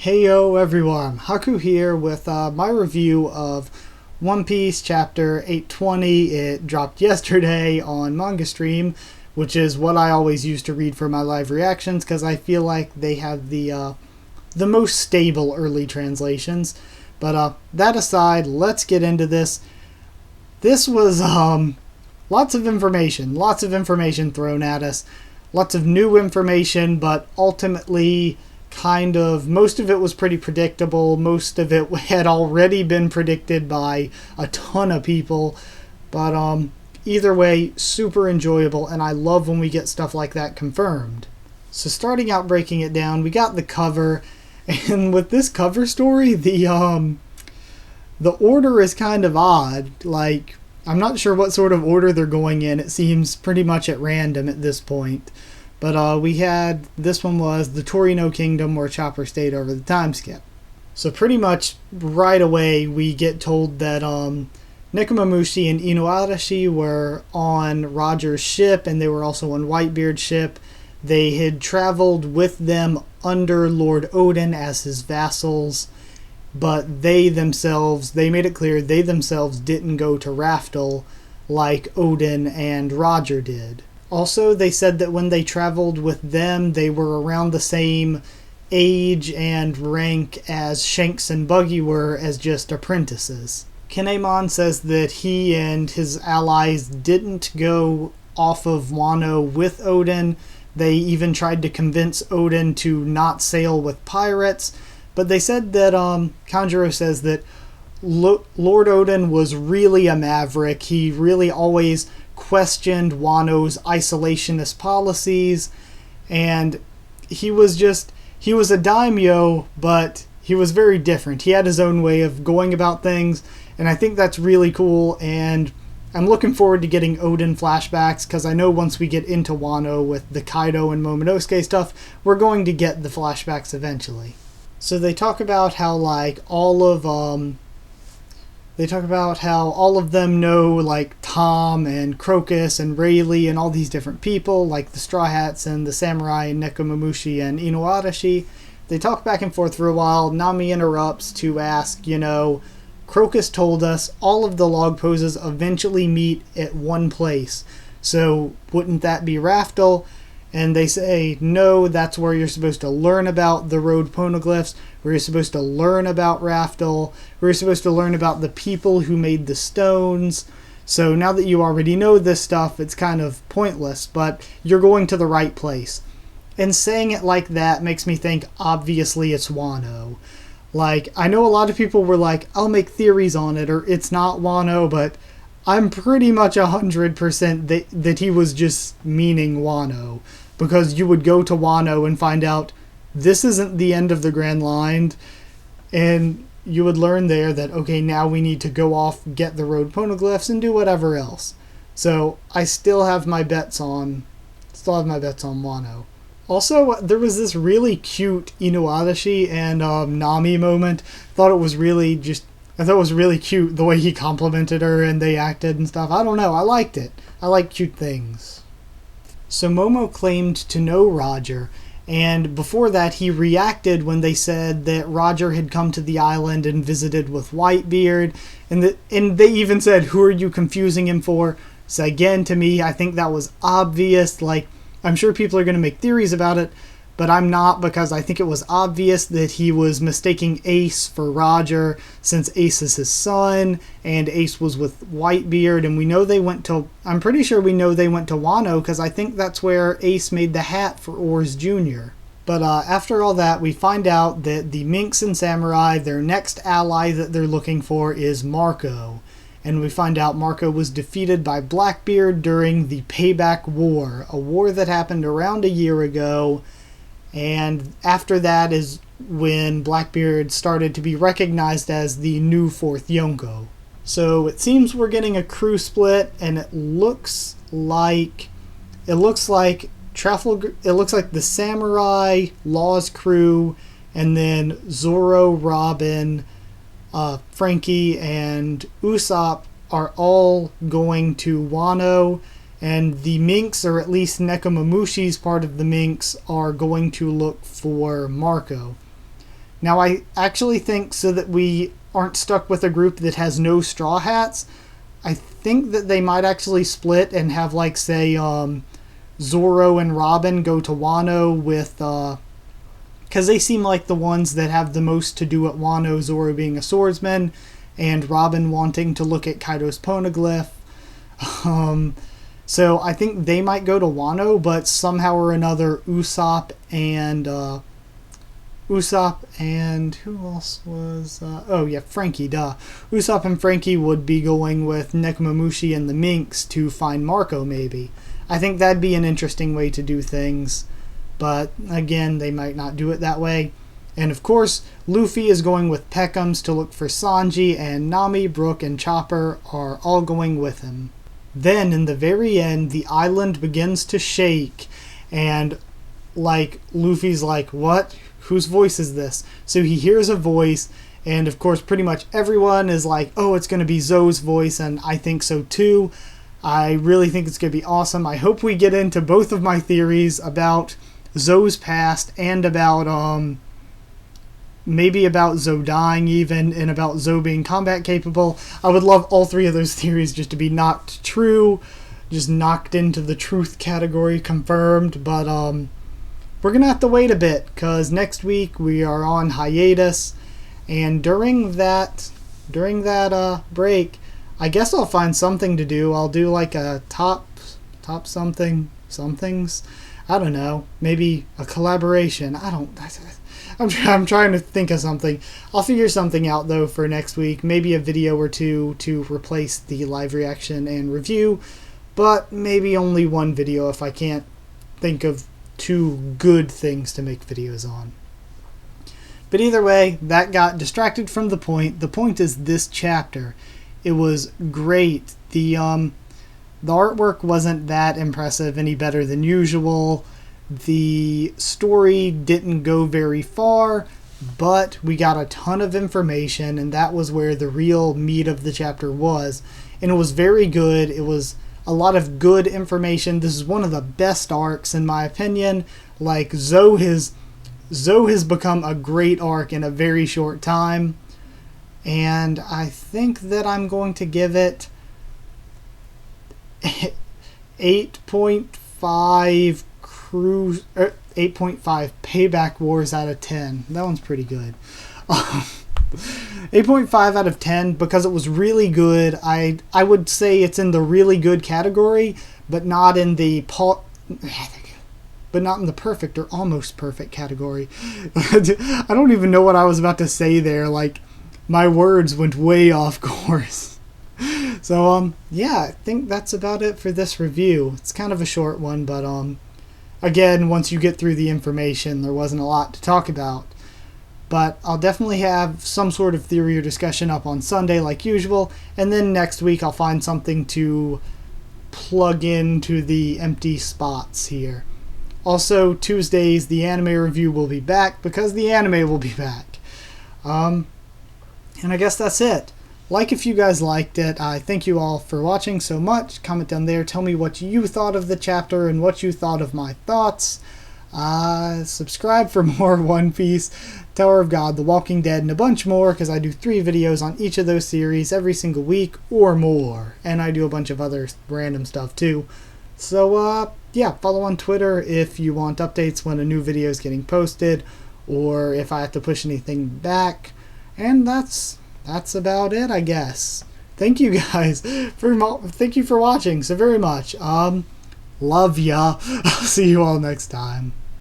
Heyo everyone, Haku here with my review of One Piece chapter 820. It dropped yesterday on Manga Stream, which is what I always use to read for my live reactions because I feel like they have the most stable early translations. But that aside, let's get into this. This was lots of information thrown at us, lots of new information, but ultimately kind of most of it was pretty predictable. Most of it had already been predicted by a ton of people, but either way, super enjoyable, and I love when we get stuff like that confirmed. So starting out, breaking it down, we got the cover, and with this cover story, the order is kind of odd. Like, I'm not sure what sort of order they're going in. It seems pretty much at random at this point. But we had, this one was the Torino Kingdom where Chopper stayed over the time skip. So pretty much right away we get told that Nekomamushi and Inuarashi were on Roger's ship, and they were also on Whitebeard's ship. They had traveled with them under Lord Odin as his vassals, but they made it clear they themselves didn't go to Raftel like Odin and Roger did. Also, they said that when they traveled with them, they were around the same age and rank as Shanks and Buggy were, as just apprentices. Kinemon says that he and his allies didn't go off of Wano with Odin. They even tried to convince Odin to not sail with pirates, but they said that Kanjuro says that Lord Odin was really a maverick. He really always questioned Wano's isolationist policies, and he was a daimyo, but he was very different. He had his own way of going about things, and I think that's really cool, and I'm looking forward to getting Odin flashbacks, because I know once we get into Wano with the Kaido and Momonosuke stuff, we're going to get the flashbacks eventually. So they talk about how all of them know, like, Tom and Crocus and Rayleigh and all these different people, like the Straw Hats and the Samurai and Nekomamushi and Inuarashi. They talk back and forth for a while. Nami interrupts to ask, Crocus told us all of the log poses eventually meet at one place, so wouldn't that be Raftel? And they say, no, that's where you're supposed to learn about the road poneglyphs, where you're supposed to learn about Raftel, where you're supposed to learn about the people who made the stones. So now that you already know this stuff, it's kind of pointless, but you're going to the right place. And saying it like that makes me think, obviously, it's Wano. Like, I know a lot of people were like, I'll make theories on it, or it's not Wano, but I'm pretty much 100% that he was just meaning Wano. Because you would go to Wano and find out this isn't the end of the Grand Line, and you would learn there that, okay, now we need to go off, get the road poneglyphs, and do whatever else. So I still have my bets on Wano. Also, there was this really cute Inuarashi and Nami moment. I thought it was really cute the way he complimented her and they acted and stuff. I don't know, I liked it. I like cute things. So Momo claimed to know Roger, and before that he reacted when they said that Roger had come to the island and visited with Whitebeard, and they even said, who are you confusing him for? So again, to me, I think that was obvious. Like, I'm sure people are going to make theories about it, but I'm not, because I think it was obvious that he was mistaking Ace for Roger, since Ace is his son, and Ace was with Whitebeard, and I'm pretty sure we know they went to Wano, because I think that's where Ace made the hat for Oars Jr. But after all that, we find out that the Minks and Samurai, their next ally that they're looking for is Marco. And we find out Marco was defeated by Blackbeard during the Payback War, a war that happened around a year ago. And after that is when Blackbeard started to be recognized as the new fourth Yonko. So it seems we're getting a crew split, and it looks like the Samurai, Law's crew, and then Zoro, Robin, Frankie, and Usopp are all going to Wano, and the Minks, or at least Nekomamushi's part of the Minks, are going to look for Marco. Now, I actually think so that we aren't stuck with a group that has no Straw Hats, I think that they might actually split and have, like, say, Zoro and Robin go to Wano with, because they seem like the ones that have the most to do at Wano, Zoro being a swordsman, and Robin wanting to look at Kaido's poneglyph. So I think they might go to Wano, but somehow or another Usopp and who else was... Frankie, duh. Usopp and Frankie would be going with Nekomamushi and the Minks to find Marco, maybe. I think that'd be an interesting way to do things, but again, they might not do it that way. And of course, Luffy is going with Peckham's to look for Sanji, and Nami, Brook, and Chopper are all going with him. Then, in the very end, the island begins to shake, and, Luffy's like, what? Whose voice is this? So he hears a voice, and of course, pretty much everyone is like, oh, it's going to be Zoe's voice, and I think so too. I really think it's going to be awesome. I hope we get into both of my theories about Zoe's past and about, maybe about Zoe dying even, and about Zoe being combat capable. I would love all three of those theories just to be knocked true, just knocked into the truth category, confirmed, but we're going to have to wait a bit, because next week we are on hiatus, and during that break, I guess I'll find something to do. I'll do like a top somethings. I don't know. Maybe a collaboration. I'm trying to think of something. I'll figure something out, though, for next week. Maybe a video or two to replace the live reaction and review, but maybe only one video if I can't think of two good things to make videos on. But either way, that got distracted from the point. The point is this chapter. It was great. The artwork wasn't that impressive, any better than usual. The story didn't go very far, but we got a ton of information, and that was where the real meat of the chapter was. And it was very good. It was a lot of good information. This is one of the best arcs, in my opinion. Like, Zoe has become a great arc in a very short time. And I think that I'm going to give it 8.5 Payback Wars out of 10. That one's pretty good. 8.5 out of 10 because it was really good. I would say it's in the really good category, but not in the perfect or almost perfect category. I don't even know what I was about to say there. Like, my words went way off course. So, yeah, I think that's about it for this review. It's kind of a short one, but, again, once you get through the information, there wasn't a lot to talk about. But I'll definitely have some sort of theory or discussion up on Sunday like usual, and then next week I'll find something to plug into the empty spots here. Also, Tuesdays, the anime review will be back because the anime will be back. And I guess that's it. Like if you guys liked it. I thank you all for watching so much. Comment down there. Tell me what you thought of the chapter and what you thought of my thoughts. Subscribe for more One Piece, Tower of God, The Walking Dead, and a bunch more, because I do 3 videos on each of those series every single week or more. And I do a bunch of other random stuff too. So, yeah, follow on Twitter if you want updates when a new video is getting posted, or if I have to push anything back. And that's about it, I guess. Thank you guys thank you for watching so very much. Love ya. I'll see you all next time.